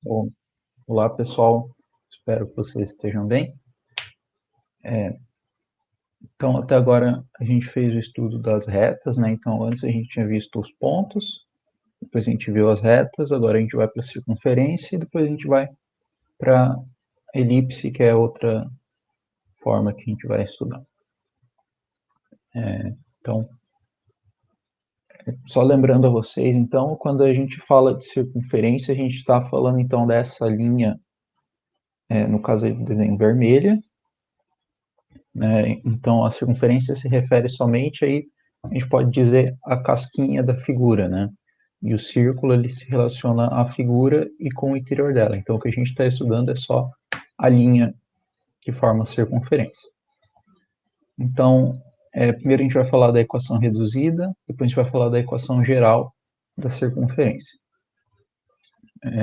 Bom, olá pessoal, espero que vocês estejam bem. Então, até agora a gente fez o estudo das retas, né? Então, antes a gente tinha visto os pontos, depois a gente viu as retas, agora a gente vai para a circunferência e depois a gente vai para a elipse, que é outra forma que a gente vai estudar. Então, só lembrando a vocês, então, quando a gente fala de circunferência, a gente está falando então dessa linha, no caso aí do desenho vermelha, né? Então, a circunferência se refere somente aí, a gente pode dizer, a casquinha da figura, né? E o círculo ele se relaciona à figura e com o interior dela. Então, o que a gente está estudando é só a linha que forma a circunferência. Então, primeiro a gente vai falar da equação reduzida, depois a gente vai falar da equação geral da circunferência.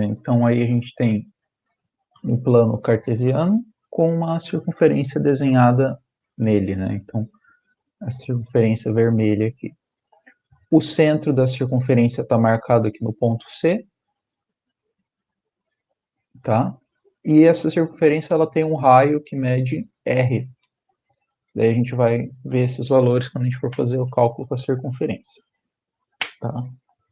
Então, aí a gente tem um plano cartesiano com uma circunferência desenhada nele, né? Então, a circunferência vermelha aqui. O centro da circunferência está marcado aqui no ponto C, tá? E essa circunferência ela tem um raio que mede R. Daí a gente vai ver esses valores quando a gente for fazer o cálculo com a circunferência, tá?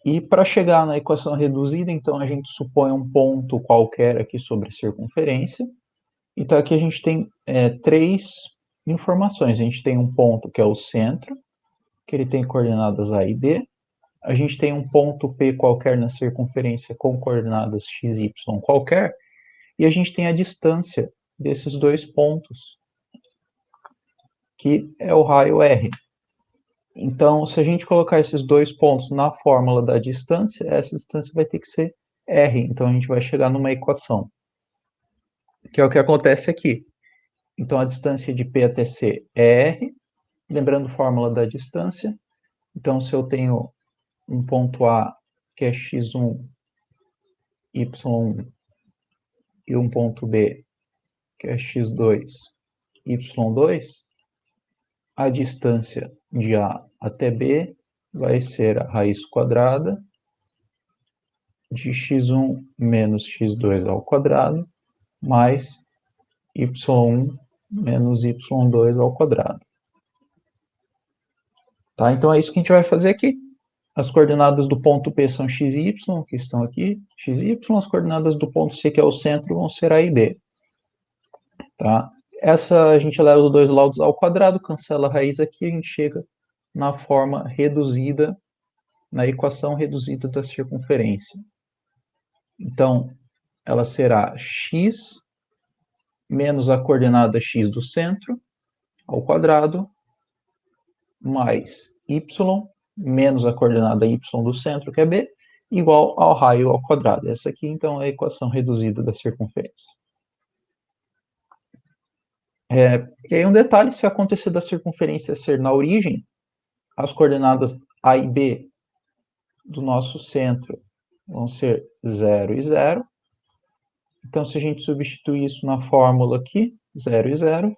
E para chegar na equação reduzida, então a gente supõe um ponto qualquer aqui sobre a circunferência. Então aqui a gente tem três informações. A gente tem um ponto que é o centro, que ele tem coordenadas A e B. A gente tem um ponto P qualquer na circunferência com coordenadas x, y qualquer, e a gente tem a distância desses dois pontos, que é o raio R. Então, se a gente colocar esses dois pontos na fórmula da distância, essa distância vai ter que ser R. Então, a gente vai chegar numa equação, que é o que acontece aqui. Então, a distância de P até C é R, lembrando a fórmula da distância. Então, se eu tenho um ponto A, que é x1, y1, e um ponto B, que é x2, y2, a distância de A até B vai ser a raiz quadrada de x1 menos x2 ao quadrado, mais y1 menos y2 ao quadrado. Tá? Então é isso que a gente vai fazer aqui. As coordenadas do ponto P são x e y, que estão aqui, x e y. As coordenadas do ponto C, que é o centro, vão ser A e B. Tá? Essa a gente leva os dois lados ao quadrado, cancela a raiz aqui, a gente chega na forma reduzida, na equação reduzida da circunferência. Então, ela será x menos a coordenada x do centro ao quadrado, mais y menos a coordenada y do centro, que é b, igual ao raio ao quadrado. Essa aqui, então, é a equação reduzida da circunferência. E aí um detalhe, se acontecer da circunferência ser na origem, as coordenadas A e B do nosso centro vão ser 0 e 0. Então, se a gente substituir isso na fórmula aqui, 0 e 0,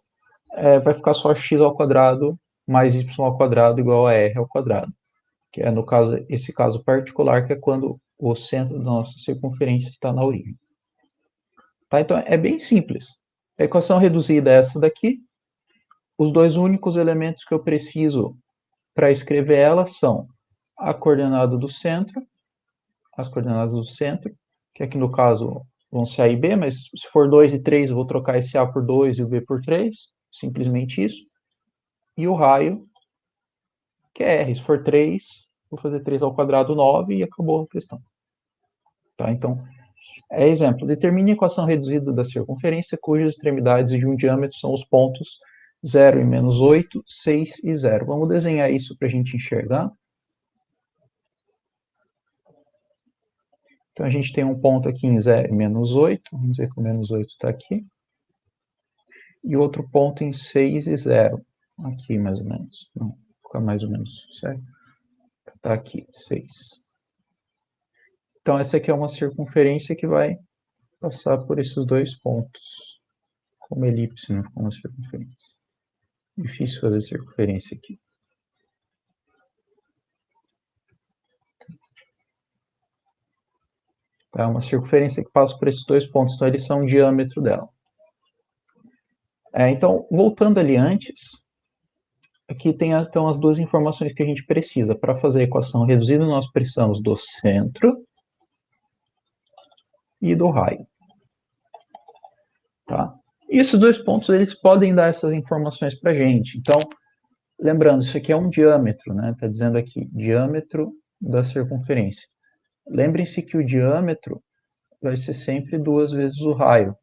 vai ficar só x ao quadrado mais y ao quadrado igual a r ao quadrado. Que é, no caso, esse caso particular, que é quando o centro da nossa circunferência está na origem. Tá? Então, é bem simples. A equação reduzida é essa daqui. Os dois únicos elementos que eu preciso para escrever ela são a coordenada do centro, as coordenadas do centro, que aqui no caso vão ser A e B, mas se for 2 e 3, eu vou trocar esse A por 2 e o B por 3, simplesmente isso. E o raio, que é R. Se for 3, vou fazer 3 ao quadrado, 9, e acabou a questão. Tá? Então, exemplo, determine a equação reduzida da circunferência, cujas extremidades de um diâmetro são os pontos 0 e menos 8, 6 e 0. Vamos desenhar isso para a gente enxergar. Então, a gente tem um ponto aqui em 0 e menos 8. Vamos dizer que o menos 8 está aqui. E outro ponto em 6 e 0. Aqui, mais ou menos. Não, fica mais ou menos, certo? Está aqui, 6. Então, essa aqui é uma circunferência que vai passar por esses dois pontos. Como elipse, não como circunferência. Difícil fazer circunferência aqui. É uma circunferência que passa por esses dois pontos, então eles são o diâmetro dela. Então, voltando ali antes, aqui tem então as duas informações que a gente precisa. Para fazer a equação reduzida, nós precisamos do centro e do raio. Tá? E esses dois pontos, eles podem dar essas informações para a gente. Então, lembrando, isso aqui é um diâmetro, né? Está dizendo aqui, diâmetro da circunferência. Lembrem-se que o diâmetro vai ser sempre 2 vezes o raio.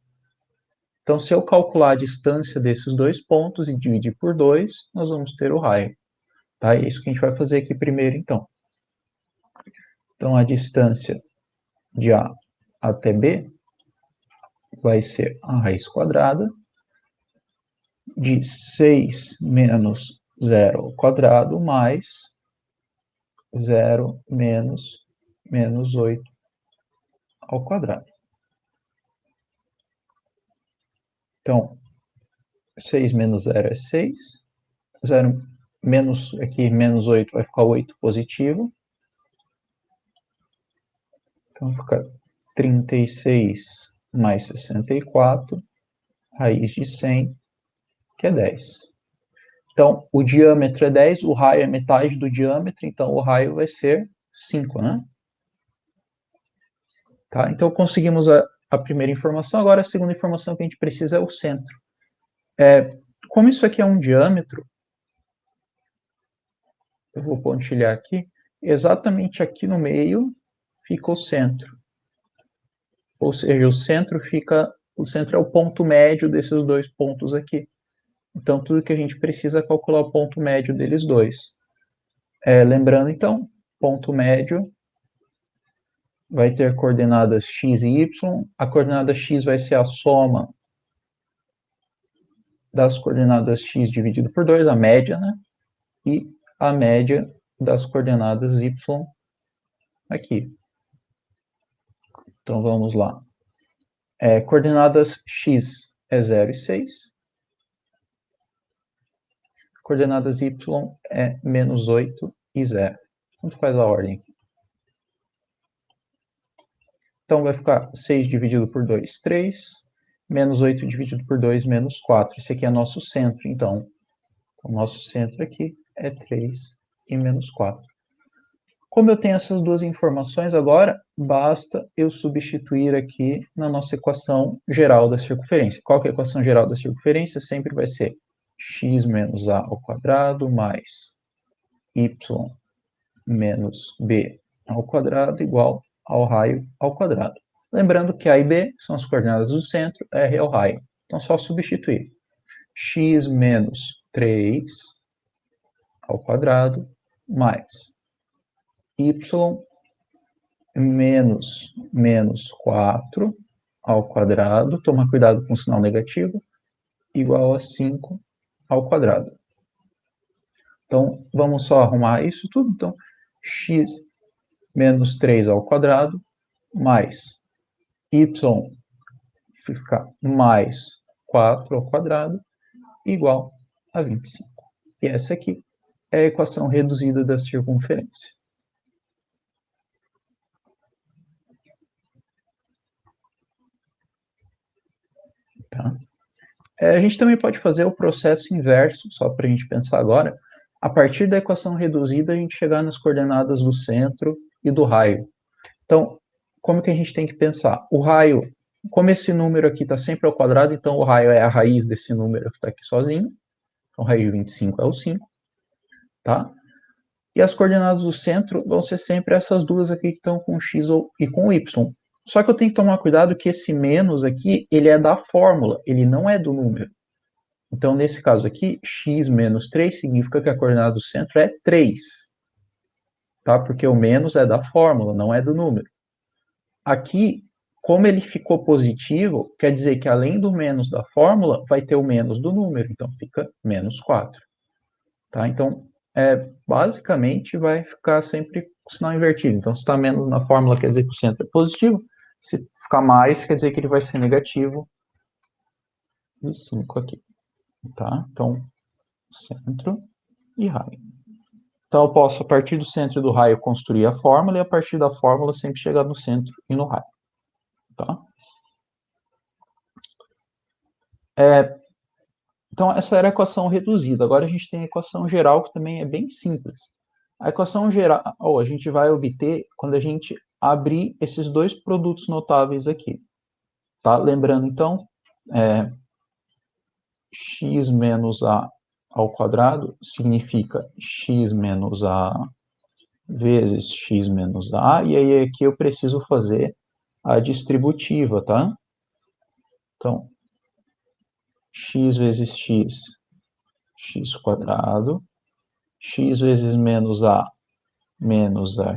Então, se eu calcular a distância desses dois pontos e dividir por 2, nós vamos ter o raio. Tá? É isso que a gente vai fazer aqui primeiro, então. Então, a distância de A até B vai ser a raiz quadrada de 6 menos 0 ao quadrado mais 0 menos 8 ao quadrado. Então, 6 menos 0 é 6. 0 menos, aqui, menos 8 vai ficar 8 positivo. Então, fica 36 mais 64, raiz de 100, que é 10. Então, o diâmetro é 10, o raio é metade do diâmetro, então o raio vai ser 5, né? Tá? Então, conseguimos a primeira informação. Agora, a segunda informação que a gente precisa é o centro. Como isso aqui é um diâmetro, eu vou pontilhar aqui, exatamente aqui no meio fica o centro. Ou seja, o centro é o ponto médio desses dois pontos aqui. Então, tudo que a gente precisa é calcular o ponto médio deles dois. Lembrando, então, ponto médio vai ter coordenadas x e y. A coordenada x vai ser a soma das coordenadas x dividido por 2, a média, né? E a média das coordenadas y aqui. Então, vamos lá. Coordenadas x é 0 e 6. Coordenadas y é menos 8 e 0. Tanto faz a ordem aqui. Então, vai ficar 6 dividido por 2, 3. Menos 8 dividido por 2, menos 4. Esse aqui é nosso centro, então. Então, nosso centro aqui é 3 e menos 4. Como eu tenho essas duas informações agora, basta eu substituir aqui na nossa equação geral da circunferência. Qual que é a equação geral da circunferência? Sempre vai ser x menos a ao quadrado mais y menos b ao quadrado igual ao raio ao quadrado. Lembrando que a e b são as coordenadas do centro, r é o raio. Então, só substituir. X menos 3 ao quadrado mais y menos 4 ao quadrado, toma cuidado com o sinal negativo, igual a 5 ao quadrado. Então, vamos só arrumar isso tudo. Então, x menos 3 ao quadrado, mais y fica mais 4 ao quadrado, igual a 25. E essa aqui é a equação reduzida da circunferência. Tá? A gente também pode fazer o processo inverso, só para a gente pensar agora. A partir da equação reduzida, a gente chegar nas coordenadas do centro e do raio. Então, como que a gente tem que pensar? O raio, como esse número aqui está sempre ao quadrado, então o raio é a raiz desse número que está aqui sozinho. Então, raiz de 25 é o 5. Tá? E as coordenadas do centro vão ser sempre essas duas aqui que estão com x e com y. Só que eu tenho que tomar cuidado que esse menos aqui, ele é da fórmula, ele não é do número. Então, nesse caso aqui, x menos 3 significa que a coordenada do centro é 3. Tá? Porque o menos é da fórmula, não é do número. Aqui, como ele ficou positivo, quer dizer que além do menos da fórmula, vai ter o menos do número. Então, fica menos 4. Tá? Então, basicamente, vai ficar sempre com o sinal invertido. Então, se está menos na fórmula, quer dizer que o centro é positivo. Se ficar mais, quer dizer que ele vai ser negativo. E 5 aqui. Tá? Então, centro e raio. Então, eu posso, a partir do centro e do raio, construir a fórmula, e a partir da fórmula, sempre chegar no centro e no raio. tá? Então, essa era a equação reduzida. Agora a gente tem a equação geral, que também é bem simples. A equação geral, a gente vai obter quando a gente abrir esses dois produtos notáveis aqui. Tá? Lembrando, então, x menos a ao quadrado significa x menos a vezes x menos a, e aí aqui eu preciso fazer a distributiva, tá? Então, x vezes x, x quadrado, x vezes menos ax, menos a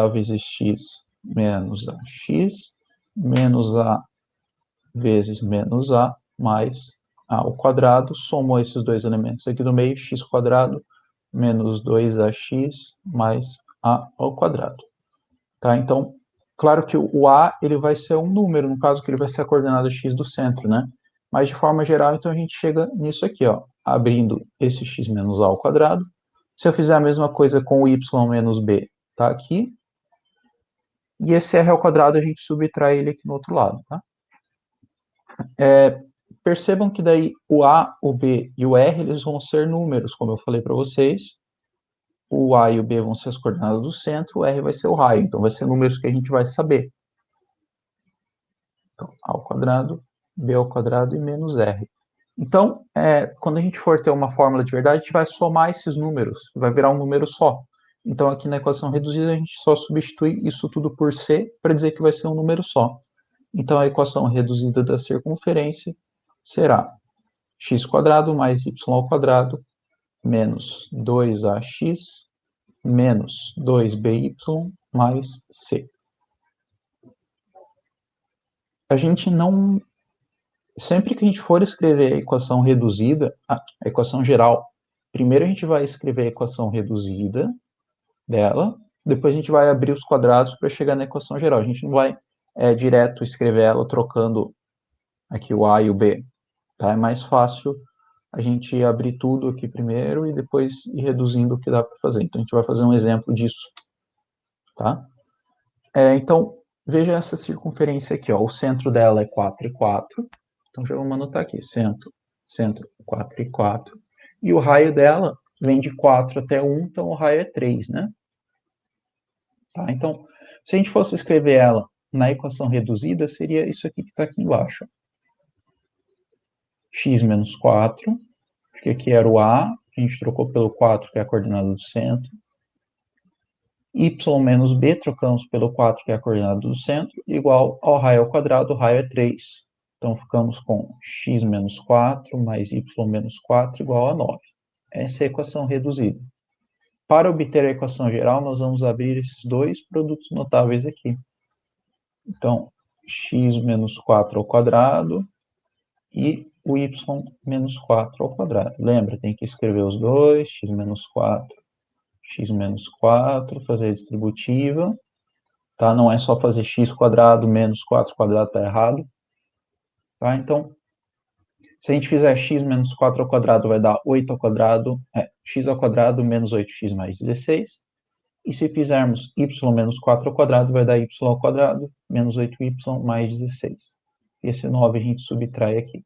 vezes x, menos ax, menos a vezes menos a, mais a ao quadrado, somo esses dois elementos aqui do meio, x quadrado, menos 2ax, mais a ao quadrado. Tá? Então, claro que o a ele vai ser um número, no caso que ele vai ser a coordenada x do centro, né? Mas de forma geral, então a gente chega nisso aqui, ó, abrindo esse x menos a ao quadrado. Se eu fizer a mesma coisa com o y menos b, tá aqui. E esse r ao quadrado a gente subtrai ele aqui no outro lado, tá? Percebam que daí o a, o b e o r eles vão ser números, como eu falei para vocês. O a e o b vão ser as coordenadas do centro, o r vai ser o raio. Então vai ser números que a gente vai saber. Então, a ao quadrado, b ao quadrado e menos r. Então, quando a gente for ter uma fórmula de verdade, a gente vai somar esses números, vai virar um número só. Então, aqui na equação reduzida, a gente só substitui isso tudo por c para dizer que vai ser um número só. Então, a equação reduzida da circunferência será x quadrado mais y ao quadrado menos 2ax menos 2by mais c. A gente não... Sempre que a gente for escrever a equação reduzida, a equação geral, primeiro a gente vai escrever a equação reduzida dela, depois a gente vai abrir os quadrados para chegar na equação geral. A gente não vai direto escrever ela trocando aqui o a e o b. Tá? É mais fácil a gente abrir tudo aqui primeiro e depois ir reduzindo o que dá para fazer. Então, a gente vai fazer um exemplo disso. Tá? Então, veja essa circunferência aqui. Ó. O centro dela é 4 e 4. Então, já vamos anotar aqui. Centro 4 e 4. E o raio dela vem de 4 até 1, então o raio é 3, né? Tá? Então, se a gente fosse escrever ela na equação reduzida, seria isso aqui que está aqui embaixo. X menos 4, porque aqui era o A, que a gente trocou pelo 4, que é a coordenada do centro. Y menos B, trocamos pelo 4, que é a coordenada do centro, igual ao raio ao quadrado, o raio é 3. Então, ficamos com x menos 4 mais y menos 4 igual a 9. Essa é a equação reduzida. Para obter a equação geral, nós vamos abrir esses dois produtos notáveis aqui. Então, x menos 4 ao quadrado e o y menos 4 ao quadrado. Lembra, tem que escrever os dois, x menos 4, fazer a distributiva. Tá? Não é só fazer x quadrado menos 4 quadrado, está errado. Tá? Então, se a gente fizer x menos 4 ao quadrado, vai dar 8 ao quadrado, x ao quadrado menos 8x mais 16. E se fizermos y menos 4 ao quadrado, vai dar y ao quadrado menos 8y mais 16. E esse 9 a gente subtrai aqui.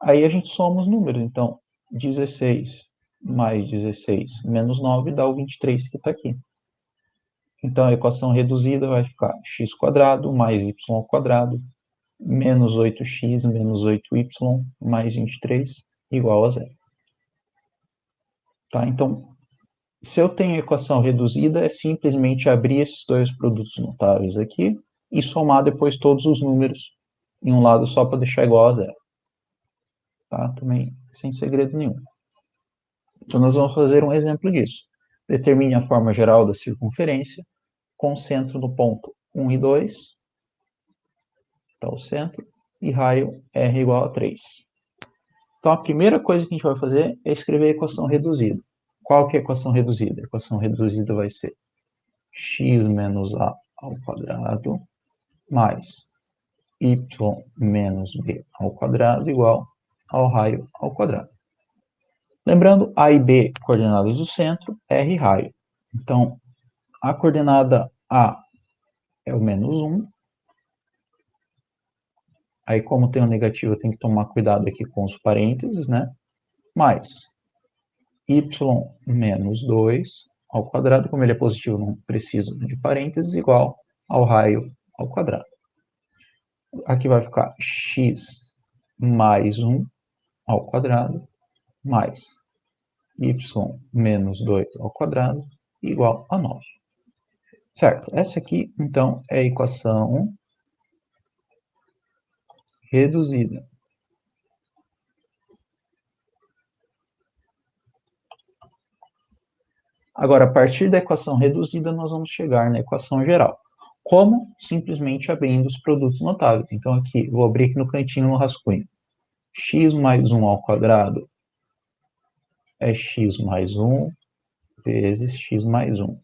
Aí a gente soma os números. Então, 16 mais 16 menos 9 dá o 23 que está aqui. Então, a equação reduzida vai ficar x quadrado mais y ao quadrado menos 8x menos 8y mais 23 igual a zero. Tá? Então, se eu tenho a equação reduzida, é simplesmente abrir esses dois produtos notáveis aqui e somar depois todos os números em um lado só para deixar igual a zero. Tá? Também sem segredo nenhum. Então, nós vamos fazer um exemplo disso. Determine a forma geral da circunferência, com centro no ponto 1 e 2, está o centro, e raio r igual a 3. Então, a primeira coisa que a gente vai fazer é escrever a equação reduzida. Qual que é a equação reduzida? A equação reduzida vai ser x menos a ao quadrado mais y menos b ao quadrado igual ao raio ao quadrado. Lembrando, A e B, coordenadas do centro, R raio. Então, a coordenada A é o menos 1. Aí, como tem o negativo, eu tenho que tomar cuidado aqui com os parênteses, né? Mais y menos 2 ao quadrado, como ele é positivo, não preciso de parênteses, igual ao raio ao quadrado. Aqui vai ficar x mais 1 ao quadrado, mais y menos 2 ao quadrado, igual a 9. Certo? Essa aqui, então, é a equação reduzida. Agora, a partir da equação reduzida, nós vamos chegar na equação geral. Como? Simplesmente abrindo os produtos notáveis. Então, aqui, vou abrir aqui no cantinho no rascunho. X mais 1 ao quadrado é x mais 1 vezes x mais 1.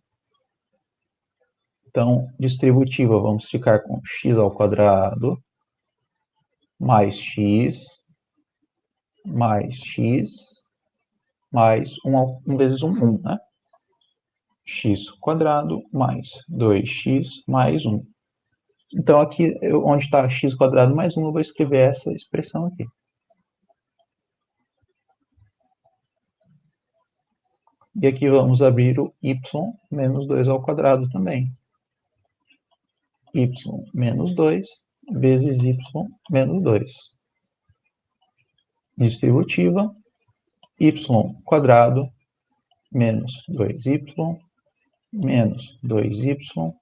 Então, distributiva, vamos ficar com x ao quadrado mais x mais 1 vezes 1, 1, né? X quadrado mais 2x mais 1. Então, aqui, onde está x quadrado mais 1, eu vou escrever essa expressão aqui. E aqui vamos abrir o y menos 2 ao quadrado também. Y menos 2 vezes y menos 2. Distributiva, y quadrado menos 2y menos 2y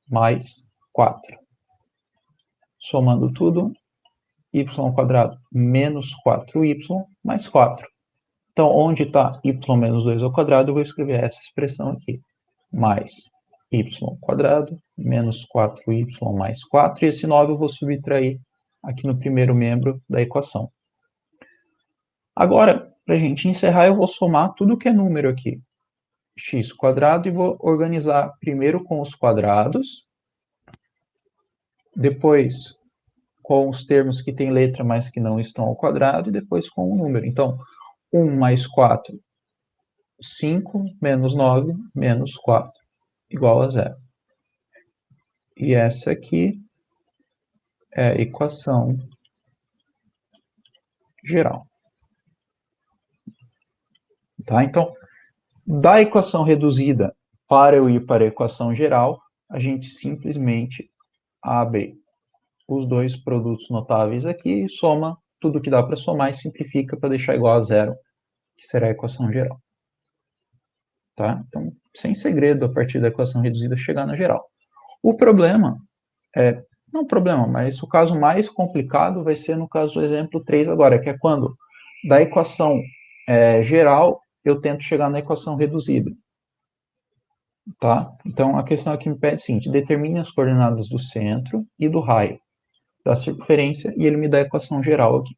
mais 4. Somando tudo, y quadrado menos 4y mais 4. Então, onde está y menos 2 ao quadrado, eu vou escrever essa expressão aqui. Mais y quadrado menos 4y mais 4. E esse 9 eu vou subtrair aqui no primeiro membro da equação. Agora, para a gente encerrar, eu vou somar tudo que é número aqui. X quadrado, e vou organizar primeiro com os quadrados, depois com os termos que têm letra, mas que não estão ao quadrado, e depois com o número. Então, 1 mais 4, 5, menos 9, menos 4, igual a 0. E essa aqui é a equação geral. Tá? Então, da equação reduzida para eu ir para a equação geral, a gente simplesmente abre os dois produtos notáveis aqui e soma tudo que dá para somar e simplifica para deixar igual a 0, que será a equação geral. Tá? Então, sem segredo, a partir da equação reduzida, chegar na geral. O problema não problema, mas o caso mais complicado vai ser no caso do exemplo 3 agora, que é quando da equação geral eu tento chegar na equação reduzida. Tá? Então, a questão aqui me pede o seguinte: determine as coordenadas do centro e do raio da circunferência, e ele me dá a equação geral aqui.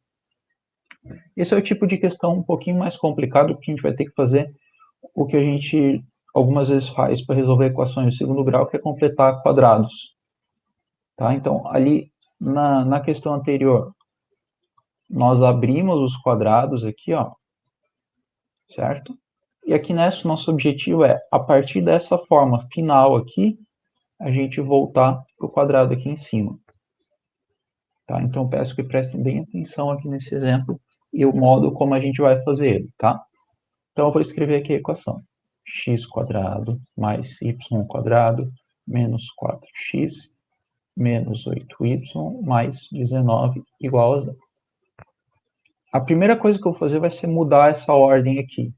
Esse é o tipo de questão um pouquinho mais complicado, porque a gente vai ter que fazer o que a gente algumas vezes faz para resolver equações de segundo grau, que é completar quadrados. Tá? Então, ali na questão anterior, nós abrimos os quadrados aqui, ó, certo? E aqui nessa, nosso objetivo é, a partir dessa forma final aqui, a gente voltar para o quadrado aqui em cima. Tá? Então, peço que prestem bem atenção aqui nesse exemplo e o modo como a gente vai fazer ele, tá? Então, eu vou escrever aqui a equação. X quadrado mais y quadrado menos 4x menos 8y mais 19 igual a 0. A primeira coisa que eu vou fazer vai ser mudar essa ordem aqui.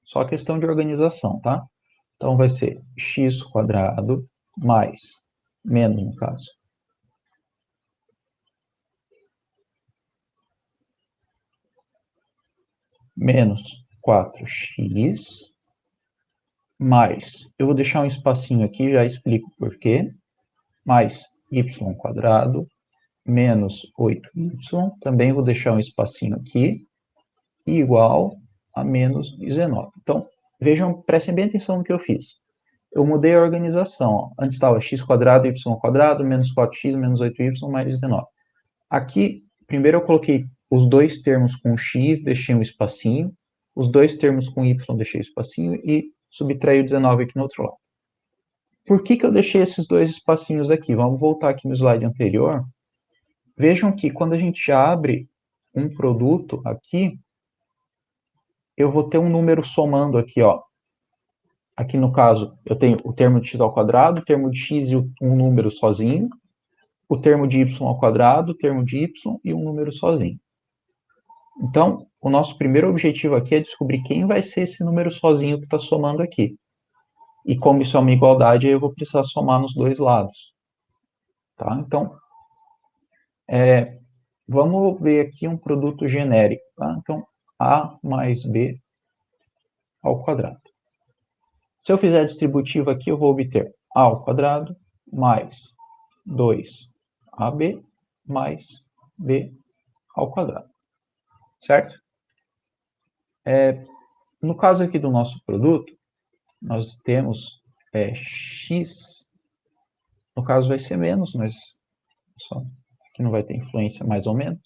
Só questão de organização, tá? Então, vai ser x quadrado mais, menos no caso, menos 4x, mais, eu vou deixar um espacinho aqui, já explico por quê, mais y quadrado, menos 8y, também vou deixar um espacinho aqui, igual a menos 19. Então, vejam, prestem bem atenção no que eu fiz. Eu mudei a organização. Ó. Antes estava x quadrado, y quadrado, menos 4x, menos 8y, mais 19. Aqui, primeiro eu coloquei os dois termos com x, deixei um espacinho. Os dois termos com y, deixei um espacinho. E subtraí o 19 aqui no outro lado. Por que eu deixei esses dois espacinhos aqui? Vamos voltar aqui no slide anterior. Vejam que quando a gente abre um produto aqui, eu vou ter um número somando aqui, ó. Aqui no caso, eu tenho o termo de x ao quadrado, o termo de x e um número sozinho, o termo de y ao quadrado, o termo de y e um número sozinho. Então, o nosso primeiro objetivo aqui é descobrir quem vai ser esse número sozinho que está somando aqui. E como isso é uma igualdade, eu vou precisar somar nos dois lados. Tá? Então, vamos ver aqui um produto genérico. Tá? Então, A mais B ao quadrado. Se eu fizer a distributiva aqui, eu vou obter A ao quadrado mais 2AB mais B ao quadrado. Certo? No caso aqui do nosso produto, nós temos x, no caso vai ser menos, mas só que não vai ter influência mais ou menos,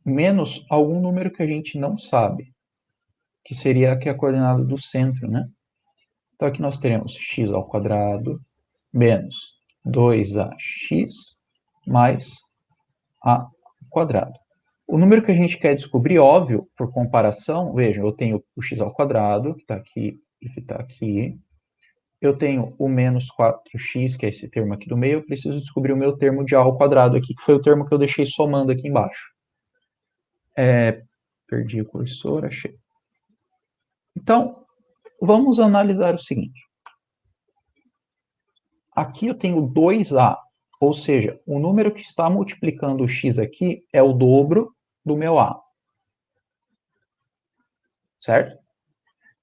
menos algum número que a gente não sabe, que seria aqui a coordenada do centro, né? Então aqui nós teremos x ao quadrado menos 2ax mais a ao quadrado. O número que a gente quer descobrir, óbvio, por comparação, vejam, eu tenho o x ao quadrado, que está aqui e que está aqui. Eu tenho o menos 4x, que é esse termo aqui do meio. Eu preciso descobrir o meu termo de a ao quadrado aqui, que foi o termo que eu deixei somando aqui embaixo. Perdi o cursor, achei. Então, vamos analisar o seguinte. Aqui eu tenho 2a, ou seja, o número que está multiplicando o x aqui é o dobro do meu a. Certo?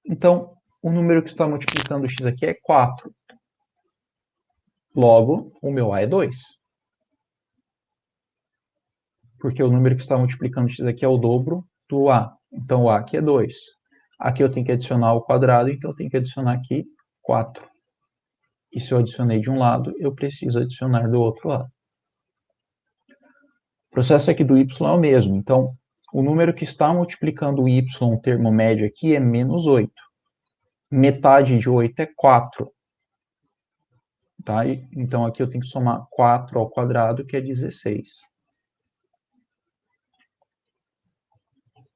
Então, o número que está multiplicando o x aqui é 4. Logo, o meu a é 2. Porque o número que está multiplicando o x aqui é o dobro do a. Então, o a aqui é 2. Aqui eu tenho que adicionar o quadrado, então eu tenho que adicionar aqui 4. E se eu adicionei de um lado, eu preciso adicionar do outro lado. O processo aqui do y é o mesmo. Então, o número que está multiplicando o y, o termo médio aqui, é menos 8. Metade de 8 é 4. Tá? Então, aqui eu tenho que somar 4 ao quadrado, que é 16.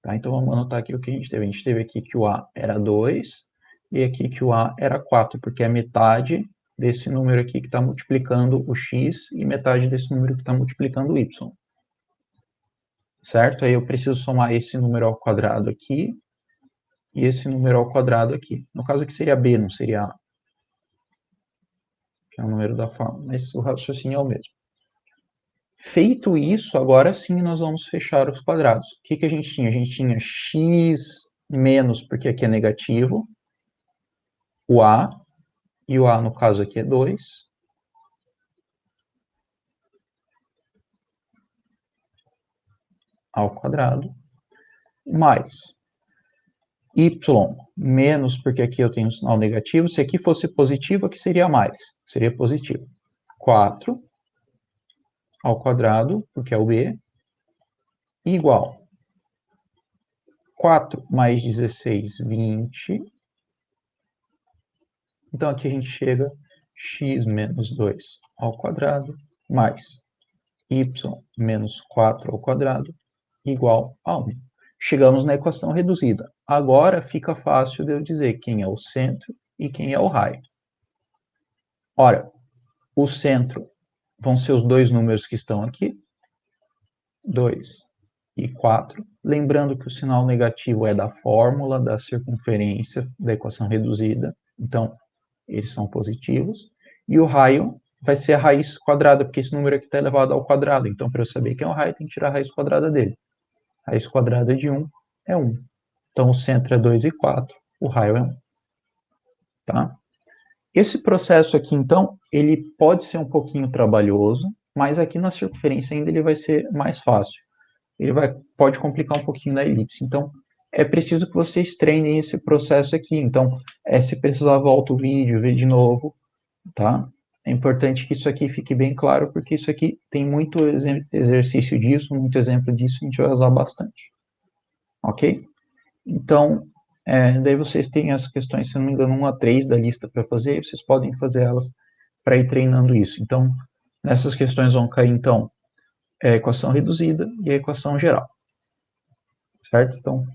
Tá? Então, vamos anotar aqui o que a gente teve. A gente teve aqui que o a era 2 e aqui que o a era 4, porque é metade desse número aqui que está multiplicando o x e metade desse número que está multiplicando o y. Certo? Aí eu preciso somar esse número ao quadrado aqui e esse número ao quadrado aqui. No caso aqui seria b, não seria a. Que é o número da forma, mas o raciocínio é o mesmo. Feito isso, agora sim nós vamos fechar os quadrados. O que a gente tinha? A gente tinha x menos, porque aqui é negativo, o a, e o a no caso aqui é 2, ao quadrado, mais y menos, porque aqui eu tenho um sinal negativo, se aqui fosse positivo, aqui seria mais, seria positivo. 4 ao quadrado, porque é o b, igual 4 mais 16, 20. Então, aqui a gente chega x menos 2 ao quadrado, mais y menos 4 ao quadrado, igual a 1. Chegamos na equação reduzida. Agora fica fácil de eu dizer quem é o centro e quem é o raio. Ora, o centro vão ser os dois números que estão aqui, 2 e 4. Lembrando que o sinal negativo é da fórmula da circunferência da equação reduzida. Então, eles são positivos. E o raio vai ser a raiz quadrada, porque esse número aqui está elevado ao quadrado. Então, para eu saber quem é o raio, eu tenho que tirar a raiz quadrada dele. A raiz quadrada de 1 é 1. Então, o centro é 2 e 4, o raio é 1. Tá? Esse processo aqui, então, ele pode ser um pouquinho trabalhoso, mas aqui na circunferência ainda ele vai ser mais fácil. Ele pode complicar um pouquinho na elipse. Então, é preciso que vocês treinem esse processo aqui. Então, se precisar, volta o vídeo, vê de novo, tá? É importante que isso aqui fique bem claro, porque isso aqui tem muito exercício disso, muito exemplo disso, a gente vai usar bastante. Ok? Então, Daí vocês têm as questões, se não me engano, 1 a 3 da lista para fazer, e vocês podem fazer elas para ir treinando isso. Então, nessas questões vão cair, então, a equação reduzida e a equação geral. Certo? Então,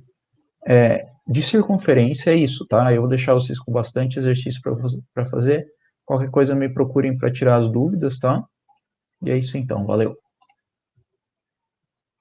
de circunferência é isso, tá? Eu vou deixar vocês com bastante exercício para fazer. Qualquer coisa me procurem para tirar as dúvidas, tá? E é isso então, valeu.